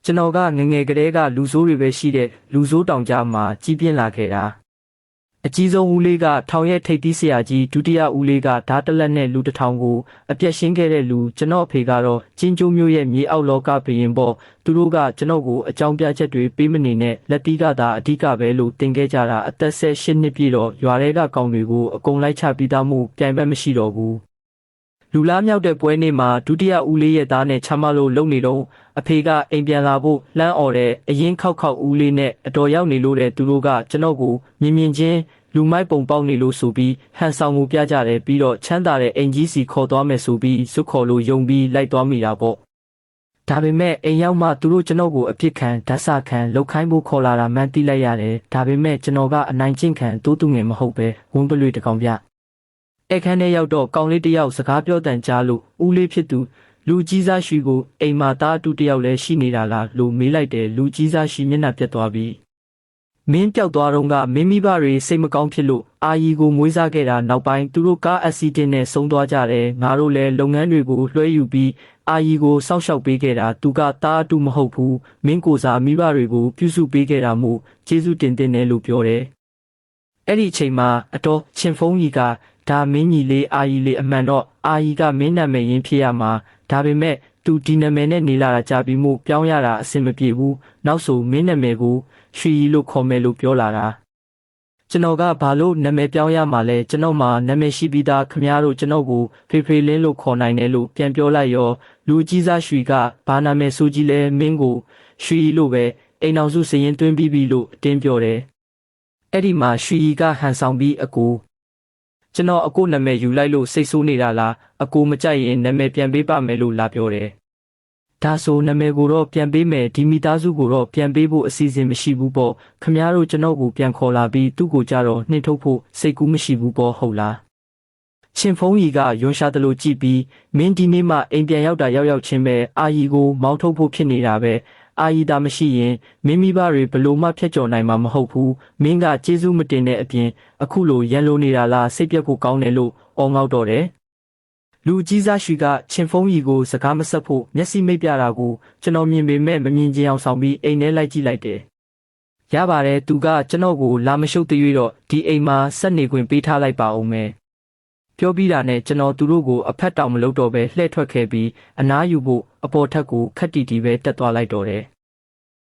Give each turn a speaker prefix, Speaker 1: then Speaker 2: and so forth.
Speaker 1: ကျွန်တော်ကငငယ်ကလေးကလူဆိုးတွေပဲရှိတဲ့လူဆိုးတောင်ကြားမှာကြီးပြင်းလာခဲ့တာအကြီးဆုံးဦးလေးကထောင်ရဲ့ထိပ်သီးဆရာကြီးဒုတိယဦးလေးကဓာတ်တလက်နဲ့လူတစ်ထောင်ကိုအပြက်ရှင်းခဲ့တဲ့လူကျွန်တော်အဖေကတော့ကျင်းကျိုးမျိုးရဲ့မြေအောက်လောကဘရင်ပေါ့သူတို့ကကျွန်တော်ကိုအကြောင်းပြချက်တွေပေးမနေနဲ့လက်တီးကသာအဓိကပဲလို့တင်ခဲ့ကြတာအသက်18နှစ်ပြည့်တော့ရွာထဲကကောင်တွေကိုအကုန်လိုက်ချပြီးသားမှုပြိုင်ဘက်မရှိတော့ဘူးလူလားမြောက်တဲ့ပွဲနေ့မှာဒုတိယဦးလေးရဲ့သားနဲ့ချမလို့လုံနေတော့အဖေကအိမ်ပြန်လာဖို့လှမ်းអော်တဲ့အရင်ခောက်ဦးလေးနဲ့အတော်ရောက်နေလို့တဲ့သူတို့ကကျွန်တော်ကိုမြင်ချင်းလူမိုက်ပုံပေါက်နေလို့ဆိုပြီးဟန်ဆောင်မှုပြကြတယ်ပြီးတော့ချမ်းသာတဲ့အိမ်ကြီးစီခေါ်သွားမယ်ဆိုပြီးစွတ်ခေါ်လို့ယုံပြီးလိုက်သွားမိတာပေါ့ဒါပေမဲ့အိမ်ရောက်မှသူတို့ကျွန်တော်ကိုအပြစ်ခံဓာတ်ဆခံလောက်ခိုင်းဖို့ခေါ်လာတာမှန်းသိလိုက်ရတယ်ဒါပေမဲ့ကျွန်တော်ကအနိုင်ကျင့်ခံတိုးသူငယ်မဟုတ်ပဲဝန်းပလွေတကောင်ပြအခန်းထဲရောက်တော့ကောင်လေးတယောက်စကားပြောတန်ကြားလို့ဦးလေးဖြစ်သူလူကြီးစားရွှေကိုအိမ်မှာသားအတူတယောက်လည်းရှိနေတာလားလို့မေးလိုက်တယ်လူကြီးစားရွှေမျက်နှာပြတ်သွားပြီးမင်းပျောက်သွားတော့ကမင်းမိဘတွေစိတ်မကောင်းဖြစ်လို့အာရီကိုမွေးစားခဲ့တာနောက်ပိုင်းသူတို့ကားအက်ဆီဒင့်နဲ့ဆုံးသွားကြတယ်ငါတို့လည်းလုပ်ငန်းတွေကိုလွှဲယူပြီးအာရီကိုစောင့်ရှောက်ပေးခဲ့တာသူကသားအတူမဟုတ်ဘူးမင်းကိုစားမိဘတွေကိုပြုစုပေးခဲ့တာမို့ကျေးဇူးတင်တယ်လို့ပြောတယ်အဲ့ဒီအချိန်မှာအတော်ချင်းဖုံးကြီးကဒါမင်းကြီးလေးအာရီလေးအမှန်တော့အာရီကမင်းနာမည်ရင်းဖြစ်ရမှာဒါပေမဲ့သူဒီနာမည်နဲ့နေလာတာကြာပြီးမို့ပြောင်းရတာအဆင်မပြေဘူးနောက်ဆိုမင်းနာမည်ကိုရွှေရီလို့ခေါ်မယ်လို့ပြောလာတာကျွန်တော်ကဘာလို့နာမည်ပြောင်းရမှာလဲကျွန်တော်မှာနာမည်ရှိပြီးသားခမည်းတော်ကျွန်တော်ကိုဖေဖေလင်းလို့ခေါ်နိုင်တယ်လို့ပြန်ပြောလိုက်ရောလူကြီးစားရွှေကဘာနာမည်ဆိုကြီးလဲမင်းကိုရွှေရီလို့ပဲအိမ်အောင်စုစရင်သွင်းပြီးပြီလို့အတင်းပြောတယ်အဲ့ဒီမှာရွှေရီကဟန်ဆောင်ပြီးအကိုကျွန်တော်အကိုနာမည်ယူလိုက်လို့စိတ်ဆိုးနေတာလားအကိုမကြိုက်ရင်နာမည်ပြန်ပေးပါမယ်လို့လာပြောတယ်ဒါဆိုနာမည်ကိုတော့ပြန်ပေးမယ်ဒီမိသားစုကိုတော့ပြန်ပေးဖို့အစီအစဉ်မရှိဘူးပေါ့ခမည်းတော်ကျွန်တော်ကိုပြန်ခေါ်လာပြီးသူ့ကိုကြတော့နှင်ထုတ်ဖို့စိတ်ကူးမရှိဘူးပေါ့ဟုတ်လားချင်းဖုံးကြီးကရွန်ရှာတလို့ကြည့်ပြီးမင်းဒီနေ့မှအိမ်ပြန်ရောက်တာရောက်ချင်းပဲအာရီကိုမောင်းထုတ်ဖို့ဖြစ်နေတာပဲအာရီသာမရှိရင်မင်းမိဘတွေဘလို့မှဖျက်ကျော်နိုင်မှာမဟုတ်ဘူးမင်းကကျေးဇူးမတင်တဲ့အပြင်အခုလိုရန်လိုနေတာလားစိတ်ပြက်ဖို့ကောင်းတယ်လို့အော်ငေါက်တော့တယ်လူကြီးစားရွှေကချင်းဖုံးကြီးကိုစကားမဆက်ဖို့မျက်စိမိတ်ပြတာကိုကျွန်တော်မြင်ပေမဲ့မမြင်ချင်အောင်ဆောင်ပြီးအိမ်ထဲလိုက်ကြည့်လိုက်တယ်ရပါတယ်သူကကျွန်တော်ကိုလာမရှုပ်သေးတော့ဒီအိမ်မှာဆက်နေခွင့်ပေးထားလိုက်ပါဦးမယ်ပြောပြီးတာနဲ့ကျွန်တော်သူတို့ကိုအဖက်တောင်မလုပ်တော့ပဲလှည့်ထွက်ခဲ့ပြီးအနားယူဖို့အပေါ်ထက်ကိုခက်တီတီပဲတက်သွားလိုက်တော့တယ်